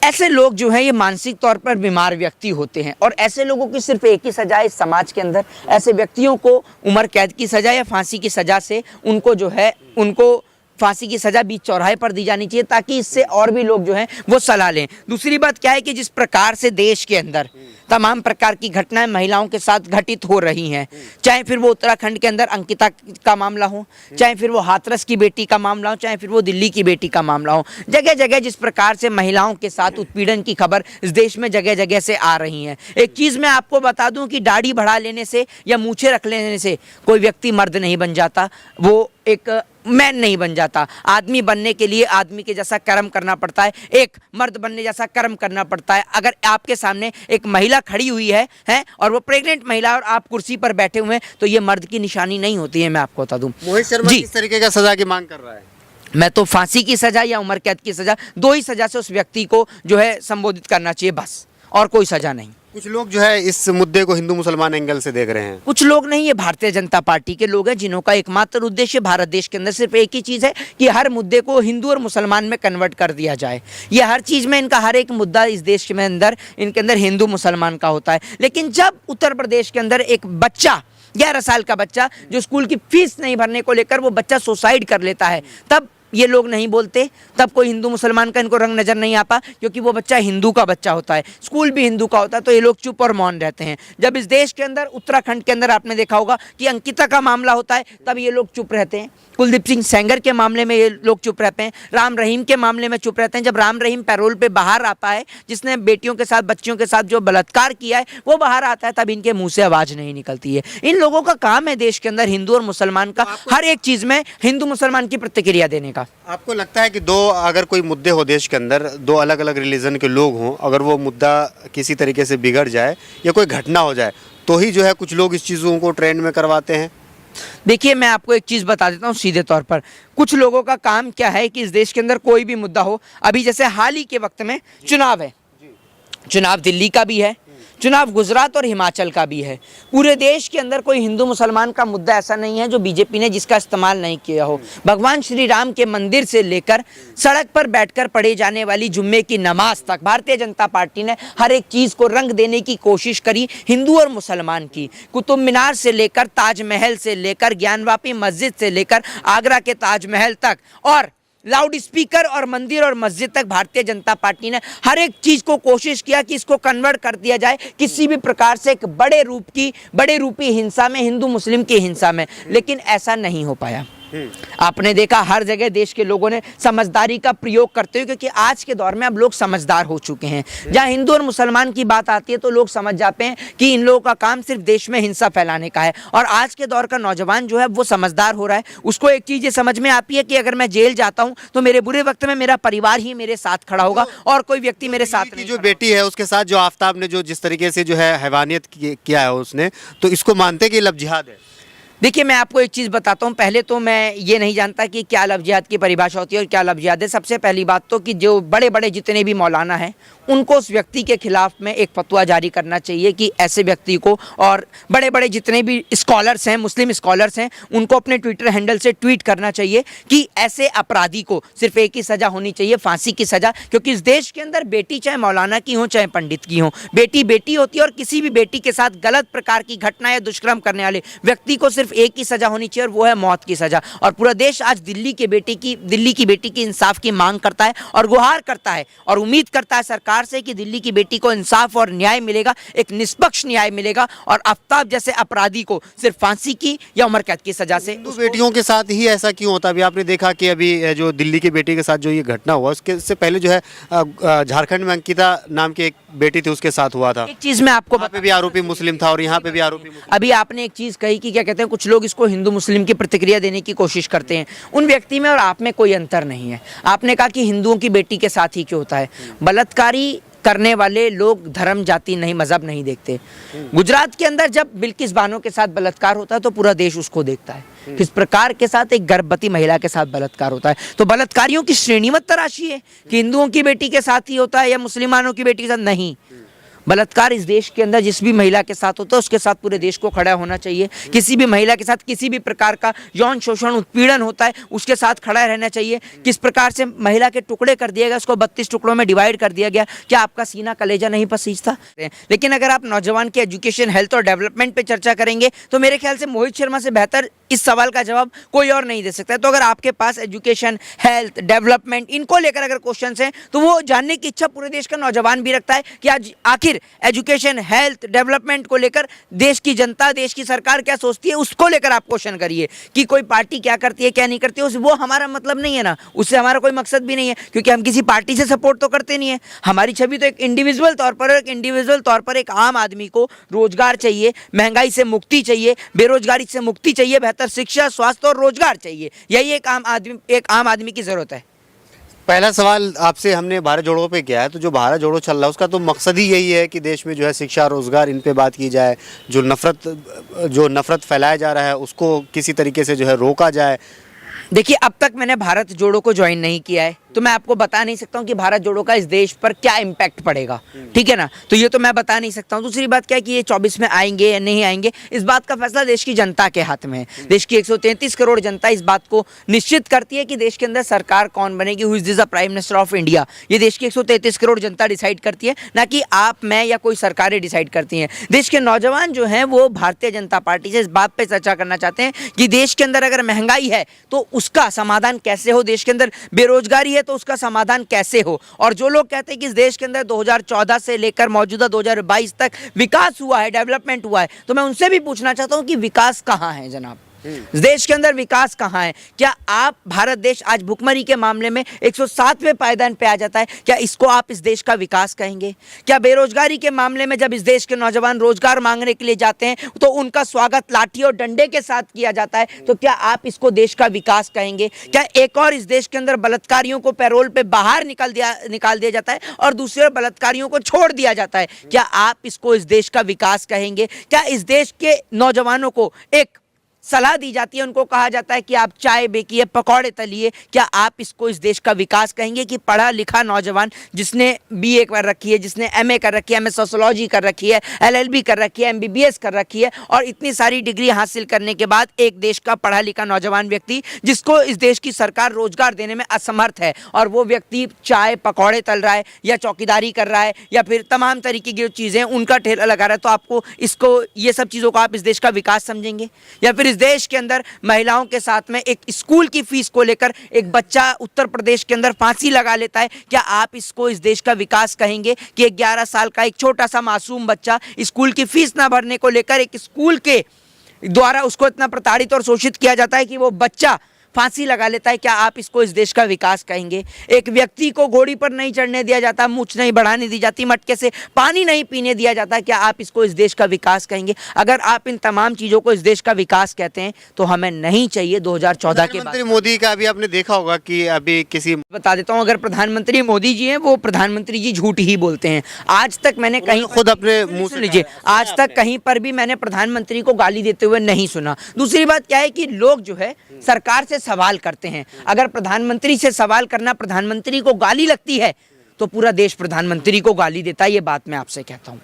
ऐसे लोग जो हैं ये मानसिक तौर पर बीमार व्यक्ति होते हैं और ऐसे लोगों की सिर्फ एक ही सजा है इस समाज के अंदर, ऐसे व्यक्तियों को उम्र कैद की सजा या फांसी की सजा से उनको जो है उनको फांसी की सजा बीच चौराहे पर दी जानी चाहिए, ताकि इससे और भी लोग जो हैं वो सलाह लें। दूसरी बात क्या है कि जिस प्रकार से देश के अंदर तमाम प्रकार की घटनाएं महिलाओं के साथ घटित हो रही हैं, चाहे फिर वो उत्तराखंड के अंदर अंकिता का मामला हो, चाहे फिर वो हाथरस की बेटी का मामला हो, चाहे फिर वो दिल्ली की बेटी का मामला हो, जगह जगह जिस प्रकार से महिलाओं के साथ उत्पीड़न की खबर इस देश में जगह जगह से आ रही है। एक चीज़ मैं आपको बता दूं कि दाढ़ी बढ़ा लेने से या मूछें रख लेने से कोई व्यक्ति मर्द नहीं बन जाता, वो एक मैन नहीं बन जाता। आदमी बनने के लिए आदमी के जैसा कर्म करना पड़ता है, एक मर्द बनने जैसा कर्म करना पड़ता है। अगर आपके सामने एक महिला खड़ी हुई है और वो प्रेग्नेंट महिला और आप कुर्सी पर बैठे हुए हैं तो ये मर्द की निशानी नहीं होती है। मैं आपको बता दूं। मोहित शर्मा किस तरीके का सजा की मांग कर रहा है? मैं तो फांसी की सजा या उम्र कैद की सजा, दो ही सजा से उस व्यक्ति को जो है संबोधित करना चाहिए, बस, और कोई सजा नहीं। कुछ लोग जो है इस मुद्दे को हिंदू मुसलमान एंगल से देख रहे हैं। कुछ लोग नहीं, ये भारतीय जनता पार्टी के लोग हैं जिन्हों का एकमात्र उद्देश्य भारत देश के अंदर सिर्फ एक ही चीज़ है कि हर मुद्दे को हिंदू और मुसलमान में कन्वर्ट कर दिया जाए। ये हर चीज़ में इनका हर एक मुद्दा इस देश में अंदर इनके अंदर हिंदू मुसलमान का होता है। लेकिन जब उत्तर प्रदेश के अंदर एक बच्चा 11 साल का बच्चा जो स्कूल की फीस नहीं भरने को लेकर वो बच्चा सुसाइड कर लेता है, तब ये लोग नहीं बोलते, तब कोई हिंदू मुसलमान का इनको रंग नज़र नहीं आता, क्योंकि वो बच्चा हिंदू का बच्चा होता है, स्कूल भी हिंदू का होता है, तो ये लोग चुप और मौन रहते हैं। जब इस देश के अंदर उत्तराखंड के अंदर आपने देखा होगा कि अंकिता का मामला होता है, तब ये लोग चुप रहते हैं। कुलदीप सिंह सेंगर के मामले में ये लोग चुप रहते हैं। राम रहीम के मामले में चुप रहते हैं। जब राम रहीम पैरोल पे बाहर आता है, जिसने बेटियों के साथ बच्चियों के साथ जो बलात्कार किया है वो बाहर आता है, तब इनके मुंह से आवाज़ नहीं निकलती है। इन लोगों का काम है देश के अंदर हिंदू और मुसलमान का हर एक चीज़ में हिंदू मुसलमान की प्रतिक्रिया देने का। आपको लगता है कि अगर कोई मुद्दे हो देश के अंदर, दो अलग अलग रिलीजन के लोग हों, अगर वो मुद्दा किसी तरीके से बिगड़ जाए या कोई घटना हो जाए तो ही जो है कुछ लोग इस चीज़ों को ट्रेंड में करवाते हैं? देखिए, मैं आपको एक चीज़ बता देता हूँ सीधे तौर पर। कुछ लोगों का काम क्या है कि इस देश के अंदर कोई भी मुद्दा हो, अभी जैसे हाल ही के वक्त में चुनाव है, चुनाव दिल्ली का भी है, चुनाव गुजरात और हिमाचल का भी है। पूरे देश के अंदर कोई हिंदू मुसलमान का मुद्दा ऐसा नहीं है जो बीजेपी ने जिसका इस्तेमाल नहीं किया हो। भगवान श्री राम के मंदिर से लेकर सड़क पर बैठकर पढ़े जाने वाली जुम्मे की नमाज तक भारतीय जनता पार्टी ने हर एक चीज़ को रंग देने की कोशिश करी हिंदू और मुसलमान की। कुतुब मीनार से लेकर ताजमहल से लेकर ज्ञानवापी मस्जिद से लेकर आगरा के ताजमहल तक और लाउड स्पीकर और मंदिर और मस्जिद तक भारतीय जनता पार्टी ने हर एक चीज़ को कोशिश किया कि इसको कन्वर्ट कर दिया जाए किसी भी प्रकार से एक बड़े रूपी हिंसा में, हिंदू मुस्लिम की हिंसा में, लेकिन ऐसा नहीं हो पाया। आपने देखा हर जगह देश के लोगों ने समझदारी का प्रयोग करते हुए, क्योंकि आज के दौर में अब लोग समझदार हो चुके हैं। जहां हिंदू और मुसलमान की बात आती है तो लोग समझ जाते हैं कि इन लोगों का काम सिर्फ देश में हिंसा फैलाने का है। और आज के दौर का नौजवान जो है वो समझदार हो रहा है। उसको एक चीज़ ये समझ में आती है कि अगर मैं जेल जाता हूँ तो मेरे बुरे वक्त में मेरा परिवार ही मेरे साथ खड़ा होगा और कोई व्यक्ति मेरे साथ नहीं। जो बेटी है उसके साथ जो आफ्ताब ने जो जिस तरीके से जो है हैवानियत किया है उसने, तो इसको मानते कि लव जिहाद है? देखिए, मैं आपको एक चीज़ बताता हूँ। पहले तो मैं ये नहीं जानता कि क्या लव जिहाद की परिभाषा होती है और क्या लव जिहाद है। सबसे पहली बात तो कि जो बड़े बड़े जितने भी मौलाना हैं उनको उस व्यक्ति के खिलाफ में एक फतवा जारी करना चाहिए कि ऐसे व्यक्ति को, और बड़े बड़े जितने भी स्कॉलर्स हैं, मुस्लिम स्कॉलर्स हैं, उनको अपने ट्विटर हैंडल से ट्वीट करना चाहिए कि ऐसे अपराधी को सिर्फ एक ही सज़ा होनी चाहिए, फांसी की सज़ा। क्योंकि इस देश के अंदर बेटी चाहे मौलाना की हो चाहे पंडित की हो, बेटी बेटी होती है और किसी भी बेटी के साथ गलत प्रकार की घटना या दुष्कर्म करने वाले व्यक्ति को सिर्फ एक ही सज़ा होनी चाहिए और वो है मौत की सज़ा। और पूरा देश आज दिल्ली की बेटी की इंसाफ की मांग करता है और गुहार करता है और उम्मीद करता है सरकार से कि दिल्ली की बेटी को इंसाफ और न्याय मिलेगा, एक निष्पक्ष न्याय मिलेगा और आफ्ताब जैसे अपराधी को सिर्फ फांसी की या उम्र कैद की सजा से। हिंदू बेटियों के साथ ही ऐसा क्यों होता है? अभी आपने देखा कि अभी जो दिल्ली की बेटी के साथ जो ये घटना हुआ, उसके पहले जो है झारखंड में अंकिता नाम की एक बेटी थी, उसके साथ हुआ था। एक चीज़ मैं आपको पे भी आरोपी मुस्लिम था और यहाँ पे भी आरोपी मुस्लिम। अभी आपने एक चीज़ कही कि क्या कहते हैं, कुछ लोग इसको हिंदू मुस्लिम की प्रतिक्रिया देने की कोशिश करते हैं। उन व्यक्ति में और आप में कोई अंतर नहीं है। आपने कहा कि हिंदुओं की बेटी के साथ ही क्यों होता है। बलात्कारी करने वाले लोग धर्म, जाति नहीं, मजहब नहीं देखते। गुजरात के अंदर जब बिल्किस बानो के साथ बलात्कार होता है तो पूरा देश उसको देखता है किस प्रकार के साथ एक गर्भवती महिला के साथ बलात्कार होता है। तो बलात्कारियों की श्रेणी मत तराशी है कि हिंदुओं की बेटी के साथ ही होता है या मुसलमानों की बेटी के साथ, नहीं। बलात्कार इस देश के अंदर जिस भी महिला के साथ होता है उसके साथ पूरे देश को खड़ा होना चाहिए। किसी भी महिला के साथ किसी भी प्रकार का यौन शोषण उत्पीड़न होता है उसके साथ खड़ा रहना चाहिए। किस प्रकार से महिला के टुकड़े कर दिया गया, उसको 32 टुकड़ों में डिवाइड कर दिया गया, क्या आपका सीना कलेजा नहीं पसीजता? लेकिन अगर आप नौजवान के एजुकेशन, हेल्थ और डेवलपमेंट पे चर्चा करेंगे तो मेरे ख्याल से मोहित शर्मा से बेहतर इस सवाल का जवाब कोई और नहीं दे सकता है। तो अगर आपके पास एजुकेशन, हेल्थ, डेवलपमेंट इनको लेकर अगर क्वेश्चंस हैं तो वो जानने की इच्छा पूरे देश का नौजवान भी रखता है कि आज आखिर एजुकेशन, हेल्थ, डेवलपमेंट को लेकर देश की जनता, देश की सरकार क्या सोचती है, उसको लेकर आप क्वेश्चन करिए। कि कोई पार्टी क्या करती है, क्या नहीं करती है, वो हमारा मतलब नहीं है ना, उससे हमारा कोई मकसद भी नहीं है, क्योंकि हम किसी पार्टी से सपोर्ट तो करते नहीं है। हमारी छवि तो एक इंडिविजुअल तौर पर एक आम आदमी को रोजगार चाहिए, महंगाई से मुक्ति चाहिए, बेरोजगारी से मुक्ति चाहिए, बेहतर शिक्षा, स्वास्थ्य और रोजगार चाहिए। यही एक आम आदमी की जरूरत है। पहला सवाल आपसे हमने भारत जोड़ो पे किया है, तो जो भारत जोड़ो चल रहा है उसका तो मकसद ही यही है कि देश में जो है शिक्षा, रोजगार, इन पे बात की जाए, जो नफरत फैलाया जा रहा है उसको किसी तरीके से जो है रोका जाए। देखिए, अब तक मैंने भारत जोड़ो को ज्वाइन नहीं किया है तो मैं आपको बता नहीं सकता हूँ कि भारत जोड़ो का इस देश पर क्या इम्पैक्ट पड़ेगा, ठीक है ना। तो ये तो मैं बता नहीं सकता हूँ। दूसरी बात क्या है कि ये 24 में आएंगे या नहीं आएंगे, इस बात का फैसला देश की जनता के हाथ में है। देश की 133 करोड़ जनता इस बात को निश्चित करती है कि देश के अंदर सरकार कौन बनेगी, who is this the prime minister of India. ये देश की 133 करोड़ जनता डिसाइड करती है, ना कि आप, मैं या कोई सरकारें डिसाइड करती हैं। देश के नौजवान जो हैं वो भारतीय जनता पार्टी से इस बात पर चर्चा करना चाहते हैं कि देश के अंदर अगर महंगाई है तो उसका समाधान कैसे हो, देश के अंदर बेरोजगारी है तो उसका समाधान कैसे हो। और जो लोग कहते हैं कि इस देश के अंदर 2014 से लेकर मौजूदा 2022 तक विकास हुआ है, डेवलपमेंट हुआ है, तो मैं उनसे भी पूछना चाहता हूं कि विकास कहां है जनाब? इस देश के अंदर विकास कहां है? क्या आप, भारत देश आज भुखमरी के मामले में 107वें पायदान पे आ जाता है, क्या इसको आप इस देश का विकास कहेंगे? क्या बेरोजगारी के मामले में जब इस देश के नौजवान रोजगार मांगने के लिए जाते हैं तो उनका स्वागत लाठी और डंडे के साथ किया जाता है, तो क्या आप इसको देश का विकास कहेंगे? क्या एक और इस देश के अंदर बलात्कारियों को पैरोल पे बाहर निकाल दिया जाता है और दूसरे बलात्कारियों को छोड़ दिया जाता है, क्या आप इसको इस देश का विकास कहेंगे? क्या इस देश के नौजवानों को एक सलाह दी जाती है, उनको कहा जाता है कि आप चाय बेकिए, पकौड़े तलिए, क्या आप इसको इस देश का विकास कहेंगे? कि पढ़ा लिखा नौजवान जिसने बीए कर रखी है, जिसने एमए कर रखी है, एमए सोशियोलॉजी कर रखी है, एलएलबी कर रखी है, एमबीबीएस कर रखी है और इतनी सारी डिग्री हासिल करने के बाद एक देश का पढ़ा लिखा नौजवान व्यक्ति जिसको इस देश की सरकार रोजगार देने में असमर्थ है और वो व्यक्ति चाय पकौड़े तल रहा है या चौकीदारी कर रहा है या फिर तमाम तरीके की जो चीज़ें उनका ठेला लगा रहा है, तो आपको इसको, ये सब चीज़ों को आप इस देश का विकास समझेंगे? या फिर इस देश के अंदर महिलाओं के साथ में एक स्कूल की फीस को लेकर एक बच्चा उत्तर प्रदेश के अंदर फांसी लगा लेता है, क्या आप इसको इस देश का विकास कहेंगे? कि 11 साल का एक छोटा सा मासूम बच्चा स्कूल की फीस ना भरने को लेकर एक स्कूल के द्वारा उसको इतना प्रताड़ित और शोषित किया जाता है कि वो बच्चा फांसी लगा लेता है, क्या आप इसको इस देश का विकास कहेंगे? एक व्यक्ति को घोड़ी पर नहीं चढ़ने दिया जाता, मूंछ नहीं बढ़ाने दी जाती, मटके से पानी नहीं पीने दिया जाता, क्या आप इसको इस देश का विकास कहेंगे? अगर आप इन तमाम चीज़ों को इस देश का विकास कहते हैं तो हमें नहीं चाहिए 2014 के बाद। प्रधानमंत्री मोदी का अभी आपने देखा होगा कि अभी किसी, बता देता हूँ, अगर प्रधानमंत्री मोदी जी हैं वो प्रधानमंत्री जी झूठ ही बोलते हैं। आज तक मैंने कहीं खुद अपने मुंह से सुन लीजिए, आज तक कहीं पर भी मैंने प्रधानमंत्री को गाली देते हुए नहीं सुना। दूसरी बात क्या है कि लोग जो है सरकार से सवाल करते हैं, अगर प्रधानमंत्री से सवाल करना प्रधानमंत्री को गाली लगती है तो पूरा देश प्रधानमंत्री को गाली देता है, ये बात मैं आपसे कहता हूँ।